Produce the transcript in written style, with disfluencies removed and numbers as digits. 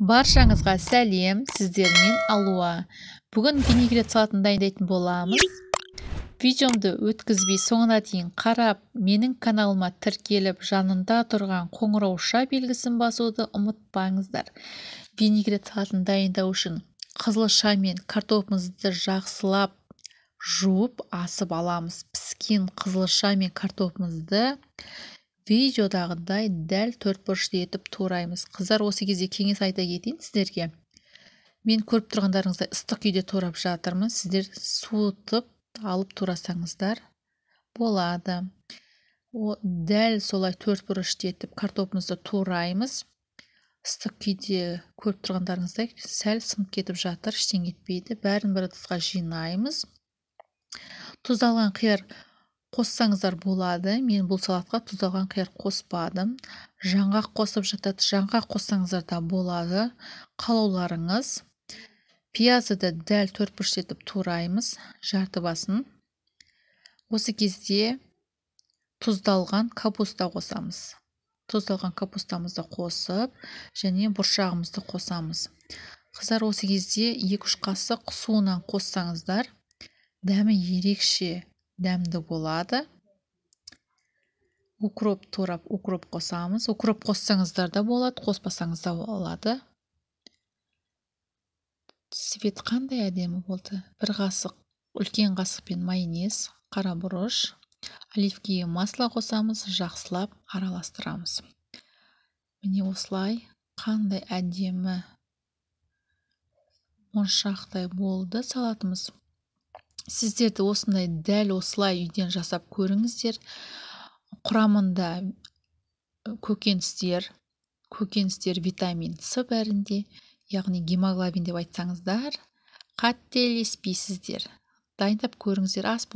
Баршаңызға сәлем, сіздермен Алуа. Бүгін винегрет салатын дайындайтын боламыз. Видеомды өткізбей соңына дейін қарап, менің каналыма тіркеліп, жанында тұрған қоңырауша белгісін басуды ұмытпаңыздар. Винегрет салатын дайындау үшін қызылша мен картопымызды жақсылап жуып асып аламыз. Піскен қызылша мен картопымызды видеодағыдай дәл төртбұрышты етіп тураймыз. Қыздар, осы кезде кеңес айта кетейін сіздерге. Мен көріп тұрғандарыңыздай ыстық күйде турап жатырмын. Сіздер суытып алып турасаңыздар болады. Дәл солай төртбұрышты етіп картопымызды тураймыз. Ыстық күйде көріп тұрғандарыңыздай сәл сынып кетіп жатыр, ештеңе етпейді. Бәрін бір ыдысқа жинаймыз. Тұздалған қияр қоссаңыздар болады. Мен бұл салатқа тұздалған қияр қоспадым. Жаңғақ қосып жатады. Жаңғақ қоссаңыздар да болады. Қалауларыңыз. Пиязды дәл төртбұрышты етіп тураймыз. Жарты басын. Осы кезде тұздалған капуста қосамыз. Тұздалған капустамызды қосып, және бұршағымызды қосамыз. Қыздар, осы кезде 2-3 қасық суынан қоссаңыздар, дәмі ерекше дәмді болады. Укроп турап, укроп қосамыз. Укроп қоссаңыздар да болады, қоспасаңыз да болады. Свет қандай әдемі болды. Бір қасық, үлкен қасықпен майонез, қара бұрыш, оливковое масло қосамыз, жақсылап араластырамыз. Міне осылай қандай әдемі моншақтай болды салатымыз. Сіздерді осындай дәл осылай үйден жасап көріңіздер. Құрамында көкөністер витамин С бәрінде, яғни гемоглобин деп айтсаңыздар, қателеспейсіздер. Дайындап көріңіздер. Ас